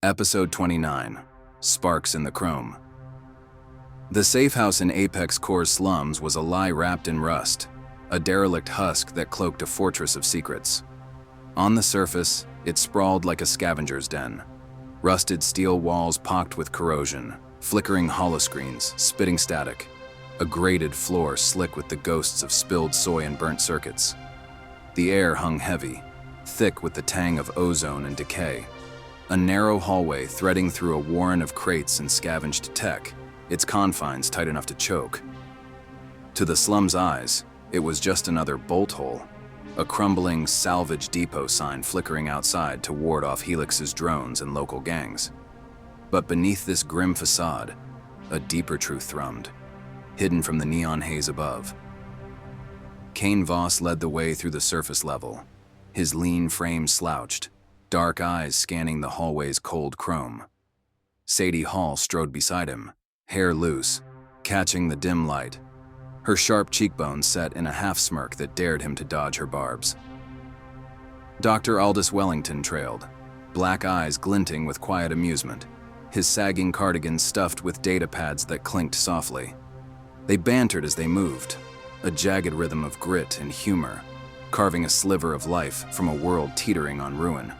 Episode 29, Sparks in the Chrome. The safehouse in Apex Core's slums was a lie wrapped in rust, a derelict husk that cloaked a fortress of secrets. On the surface, it sprawled like a scavenger's den. Rusted steel walls pocked with corrosion, flickering holoscreens, spitting static, a grated floor slick with the ghosts of spilled soy and burnt circuits. The air hung heavy, thick with the tang of ozone and decay. A narrow hallway threading through a warren of crates and scavenged tech, its confines tight enough to choke. To the slum's eyes, it was just another bolt hole, a crumbling salvage depot sign flickering outside to ward off Helix's drones and local gangs. But beneath this grim facade, a deeper truth thrummed, hidden from the neon haze above. Kane Voss led the way through the surface level, his lean frame slouched, dark eyes scanning the hallway's cold chrome. Sadie Hall strode beside him, hair loose, catching the dim light, her sharp cheekbones set in a half-smirk that dared him to dodge her barbs. Dr. Aldus Wellington trailed, black eyes glinting with quiet amusement, his sagging cardigan stuffed with data pads that clinked softly. They bantered as they moved, a jagged rhythm of grit and humor, carving a sliver of life from a world teetering on ruin.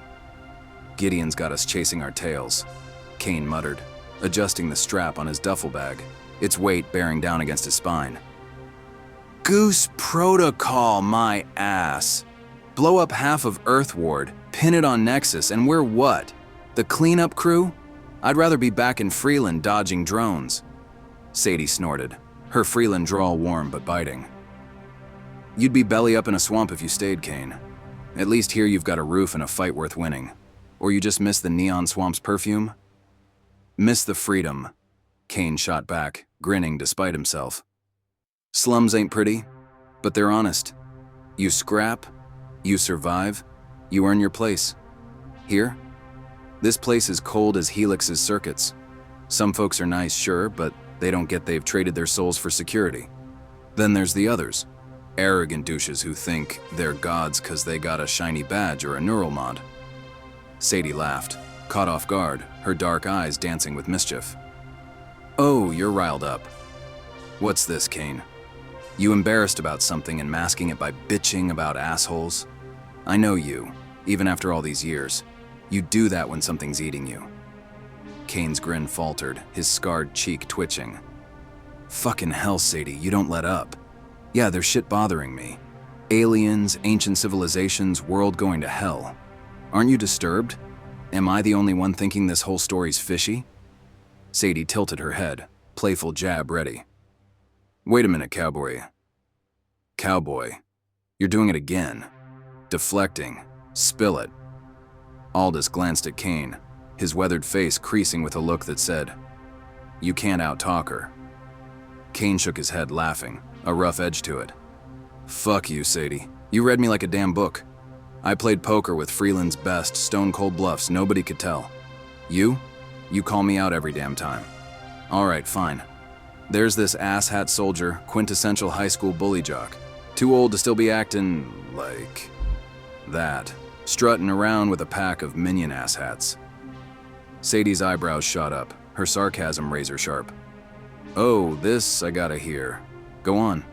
"Gideon's got us chasing our tails," Kane muttered, adjusting the strap on his duffel bag, its weight bearing down against his spine. "Goose Protocol, my ass! Blow up half of Earth Ward, pin it on Nexus, and we're what? The cleanup crew? I'd rather be back in Freeland dodging drones." Sadie snorted, her Freeland drawl warm but biting. "You'd be belly up in a swamp if you stayed, Kane. At least here you've got a roof and a fight worth winning. Or you just miss the neon swamp's perfume?" "Miss the freedom," Kane shot back, grinning despite himself. "Slums ain't pretty, but they're honest. You scrap, you survive, you earn your place. Here, this place is cold as Helix's circuits. Some folks are nice, sure, but they don't get they've traded their souls for security. Then there's the others, arrogant douches who think they're gods 'cause they got a shiny badge or a neural mod." Sadie laughed, caught off guard, her dark eyes dancing with mischief. "Oh, you're riled up. What's this, Kane? You embarrassed about something and masking it by bitching about assholes? I know you, even after all these years. You do that when something's eating you." Kane's grin faltered, his scarred cheek twitching. "Fucking hell, Sadie, you don't let up. Yeah, there's shit bothering me. Aliens, ancient civilizations, world going to hell. Aren't you disturbed? Am I the only one thinking this whole story's fishy?" Sadie tilted her head, playful jab ready. "Wait a minute, cowboy. Cowboy, you're doing it again. Deflecting. Spill it." Aldus glanced at Kane, his weathered face creasing with a look that said, "You can't out-talk her." Kane shook his head, laughing, a rough edge to it. "Fuck you, Sadie. You read me like a damn book. I played poker with Freeland's best, stone-cold bluffs nobody could tell. You call me out every damn time. All right, fine. There's this asshat soldier, quintessential high school bully jock, too old to still be acting like that, strutting around with a pack of minion asshats." Sadie's eyebrows shot up, her sarcasm razor sharp. "Oh, this I gotta hear. Go on."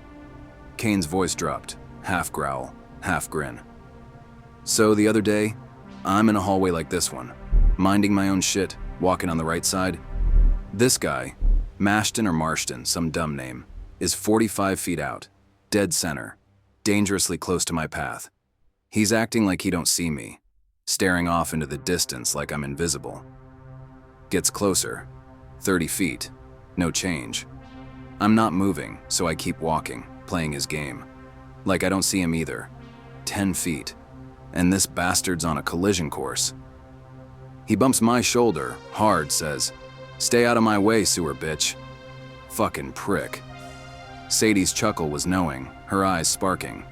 Kane's voice dropped, half growl, half grin. "So the other day, I'm in a hallway like this one, minding my own shit, walking on the right side. This guy, Mashton or Marston, some dumb name, is 45 feet out, dead center, dangerously close to my path. He's acting like he don't see me, staring off into the distance like I'm invisible. Gets closer, 30 feet, no change. I'm not moving, so I keep walking, playing his game. Like I don't see him either. 10 feet. And this bastard's on a collision course. He bumps my shoulder, hard, says, 'Stay out of my way, sewer bitch.' Fucking prick." Sadie's chuckle was knowing, her eyes sparking.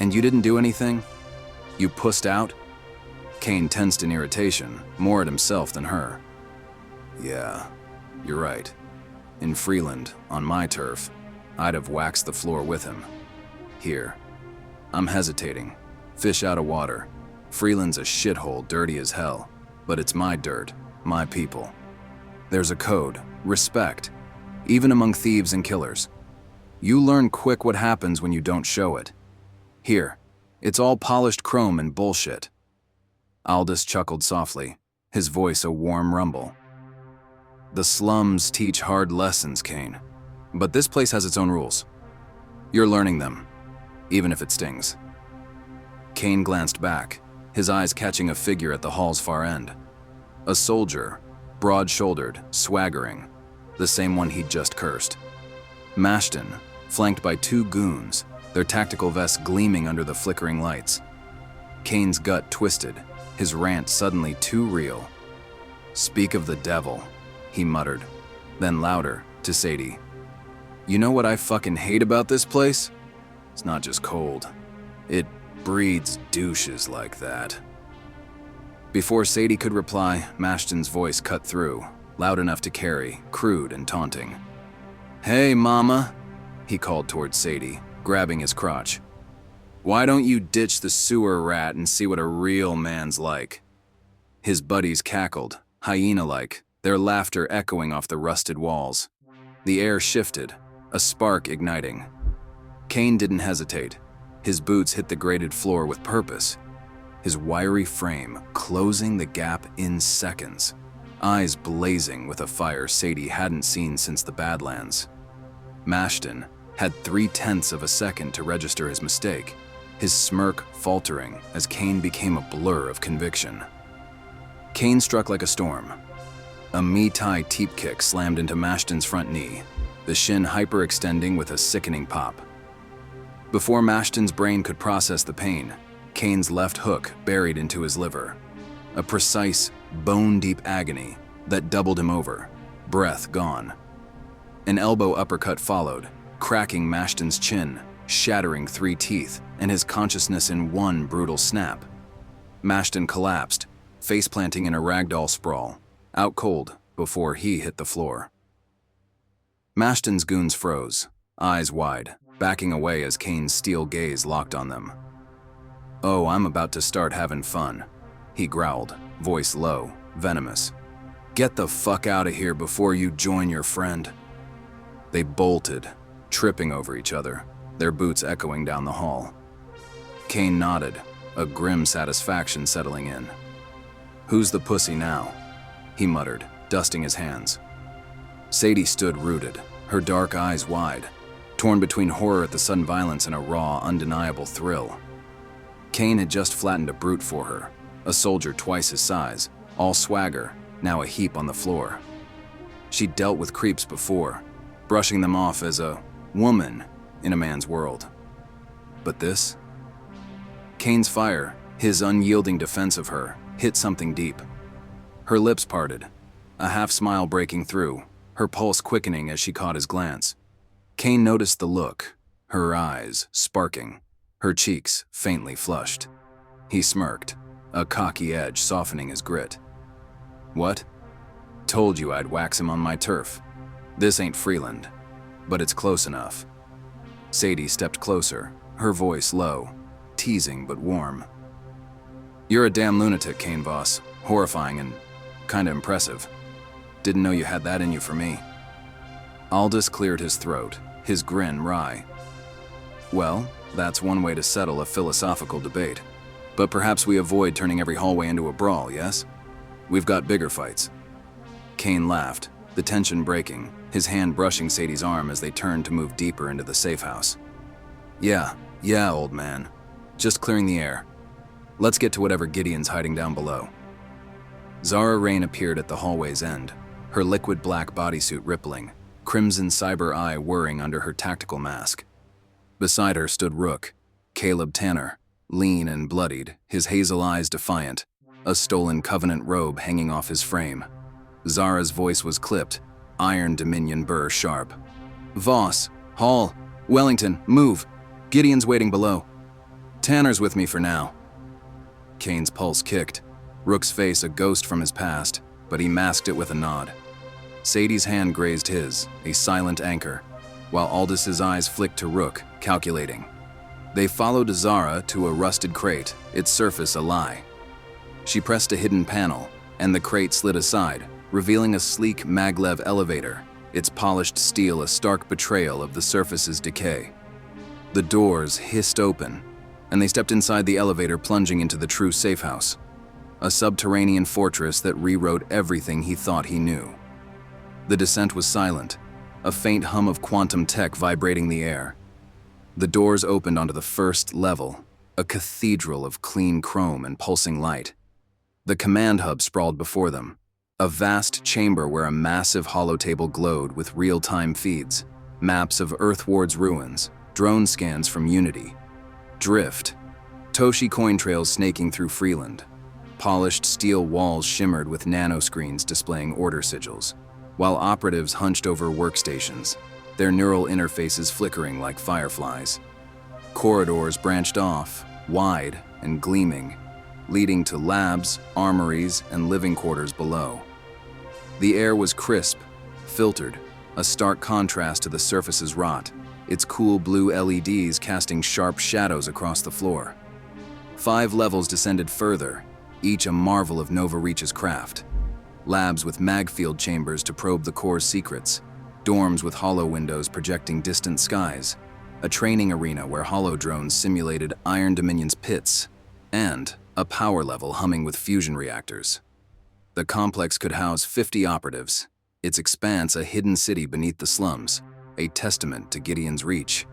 "And you didn't do anything? You pussed out?" Kane tensed in irritation, more at himself than her. "Yeah, you're right. In Freeland, on my turf, I'd have waxed the floor with him. Here, I'm hesitating. Fish out of water. Freeland's a shithole, dirty as hell, but it's my dirt, my people. There's a code, respect, even among thieves and killers. You learn quick what happens when you don't show it. Here, it's all polished chrome and bullshit." Aldus chuckled softly, his voice a warm rumble. "The slums teach hard lessons, Kane. But this place has its own rules. You're learning them, even if it stings." Kane glanced back, his eyes catching a figure at the hall's far end. A soldier, broad-shouldered, swaggering, the same one he'd just cursed. Mashton, flanked by two goons, their tactical vests gleaming under the flickering lights. Kane's gut twisted, his rant suddenly too real. "Speak of the devil," he muttered, then louder, to Sadie. "You know what I fucking hate about this place? It's not just cold. It breeds douches like that." Before Sadie could reply, Mashton's voice cut through, loud enough to carry, crude and taunting. "Hey, mama," he called towards Sadie, grabbing his crotch. "Why don't you ditch the sewer rat and see what a real man's like?" His buddies cackled, hyena-like, their laughter echoing off the rusted walls. The air shifted, a spark igniting. Kane didn't hesitate. His boots hit the grated floor with purpose, his wiry frame closing the gap in seconds, eyes blazing with a fire Sadie hadn't seen since the Badlands. Mashton had 0.3 of a second to register his mistake, his smirk faltering as Kane became a blur of conviction. Kane struck like a storm. A Muay-Thai teep kick slammed into Mashton's front knee, the shin hyperextending with a sickening pop. Before Mashton's brain could process the pain, Kane's left hook buried into his liver. A precise, bone-deep agony that doubled him over, breath gone. An elbow uppercut followed, cracking Mashton's chin, shattering 3 teeth, and his consciousness in one brutal snap. Mashton collapsed, face-planting in a ragdoll sprawl, out cold before he hit the floor. Mashton's goons froze, eyes wide, backing away as Kane's steel gaze locked on them. "Oh, I'm about to start having fun," he growled, voice low, venomous. "Get the fuck out of here before you join your friend." They bolted, tripping over each other, their boots echoing down the hall. Kane nodded, a grim satisfaction settling in. "Who's the pussy now?" he muttered, dusting his hands. Sadie stood rooted, her dark eyes wide, torn between horror at the sudden violence and a raw, undeniable thrill. Kane had just flattened a brute for her, a soldier twice his size, all swagger, now a heap on the floor. She'd dealt with creeps before, brushing them off as a woman in a man's world. But this? Kane's fire, his unyielding defense of her, hit something deep. Her lips parted, a half-smile breaking through, her pulse quickening as she caught his glance. Kane noticed the look, her eyes sparking, her cheeks faintly flushed. He smirked, a cocky edge softening his grit. "What? Told you I'd wax him on my turf. This ain't Freeland, but it's close enough." Sadie stepped closer, her voice low, teasing but warm. "You're a damn lunatic, Kane Voss. Horrifying and kinda impressive. Didn't know you had that in you for me." Aldus cleared his throat, his grin wry. "Well, that's one way to settle a philosophical debate. But perhaps we avoid turning every hallway into a brawl, yes? We've got bigger fights." Kane laughed, the tension breaking, his hand brushing Sadie's arm as they turned to move deeper into the safe house. Yeah, old man. Just clearing the air. Let's get to whatever Gideon's hiding down below." Zara Rain appeared at the hallway's end, her liquid black bodysuit rippling, crimson cyber eye whirring under her tactical mask. Beside her stood Rook, Caleb Tanner, lean and bloodied, his hazel eyes defiant, a stolen Covenant robe hanging off his frame. Zara's voice was clipped, iron Dominion burr sharp. "Voss, Hall, Wellington, move. Gideon's waiting below. Tanner's with me for now." Kane's pulse kicked, Rook's face a ghost from his past, but he masked it with a nod. Sadie's hand grazed his, a silent anchor, while Aldus's eyes flicked to Rook, calculating. They followed Zara to a rusted crate, its surface a lie. She pressed a hidden panel, and the crate slid aside, revealing a sleek maglev elevator, its polished steel a stark betrayal of the surface's decay. The doors hissed open, and they stepped inside the elevator, plunging into the true safehouse, a subterranean fortress that rewrote everything he thought he knew. The descent was silent, a faint hum of quantum tech vibrating the air. The doors opened onto the first level, a cathedral of clean chrome and pulsing light. The command hub sprawled before them, a vast chamber where a massive holotable glowed with real-time feeds, maps of Earthward's ruins, drone scans from Unity, Drift, Toshi coin trails snaking through Freeland. Polished steel walls shimmered with nanoscreens displaying order sigils, while operatives hunched over workstations, their neural interfaces flickering like fireflies. Corridors branched off, wide and gleaming, leading to labs, armories, and living quarters below. The air was crisp, filtered, a stark contrast to the surface's rot, its cool blue LEDs casting sharp shadows across the floor. 5 levels descended further, each a marvel of Nova Reach's craft. Labs with magfield chambers to probe the core's secrets, dorms with holo windows projecting distant skies, a training arena where holodrones simulated Iron Dominion's pits, and a power level humming with fusion reactors. The complex could house 50 operatives, its expanse a hidden city beneath the slums, a testament to Gideon's reach.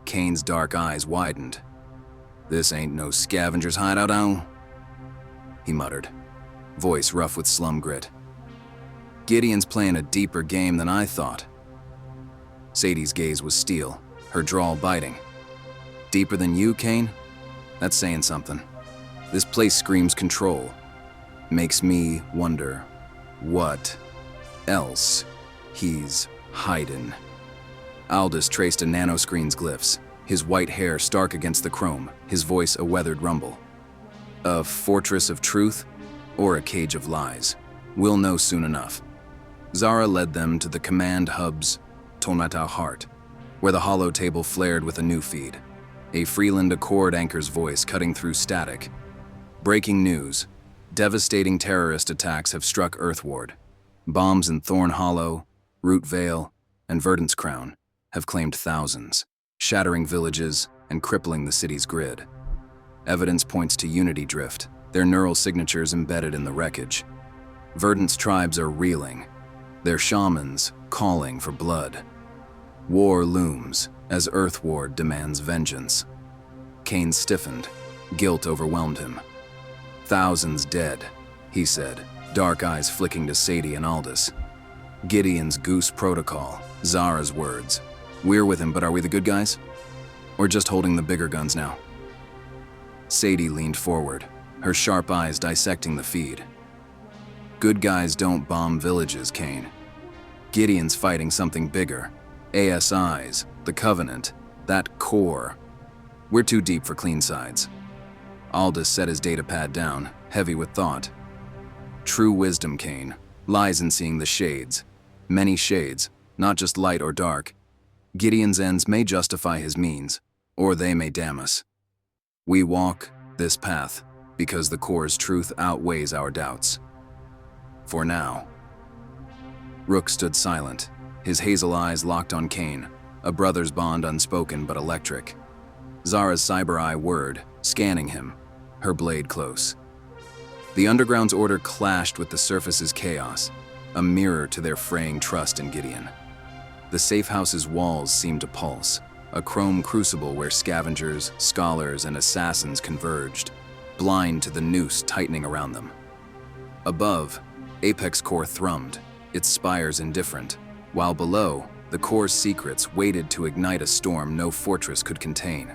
Kane's dark eyes widened. "This ain't no scavenger's hideout, ow?" he muttered, voice rough with slum grit. "Gideon's playing a deeper game than I thought." Sadie's gaze was steel, her drawl biting. "Deeper than you, Kane? That's saying something. This place screams control. Makes me wonder what else he's hiding." Aldus traced a nanoscreen's glyphs, his white hair stark against the chrome, his voice a weathered rumble. "A fortress of truth or a cage of lies? We'll know soon enough." Zara led them to the command hub's Tonata heart, where the holotable flared with a new feed, a Freeland Accord anchor's voice cutting through static. "Breaking news. Devastating terrorist attacks have struck Earthward. Bombs in Thorn Hollow, Root Vale, and Verdant's Crown have claimed thousands, shattering villages and crippling the city's grid. Evidence points to Unity Drift, their neural signatures embedded in the wreckage. Verdant's tribes are reeling, their shamans calling for blood. War looms as Earthward demands vengeance." Kane stiffened, guilt overwhelmed him. "Thousands dead," he said, dark eyes flicking to Sadie and Aldus. "Gideon's Goose Protocol, Zara's words. We're with him, but are we the good guys? Or just holding the bigger guns now?" Sadie leaned forward, her sharp eyes dissecting the feed. "Good guys don't bomb villages, Kane. Gideon's fighting something bigger. ASIs, the Covenant, that core. We're too deep for clean sides." Aldus set his datapad down, heavy with thought. "True wisdom, Kane, lies in seeing the shades. Many shades, not just light or dark. Gideon's ends may justify his means, or they may damn us. We walk this path because the core's truth outweighs our doubts. For now." Rook stood silent, his hazel eyes locked on Kane, a brother's bond unspoken but electric. Zara's cyber eye whirred, scanning him, her blade close. The Underground's order clashed with the surface's chaos, a mirror to their fraying trust in Gideon. The safehouse's walls seemed to pulse, a chrome crucible where scavengers, scholars, and assassins converged, blind to the noose tightening around them. Above, Apex Core thrummed, its spires indifferent, while below, the core's secrets waited to ignite a storm no fortress could contain.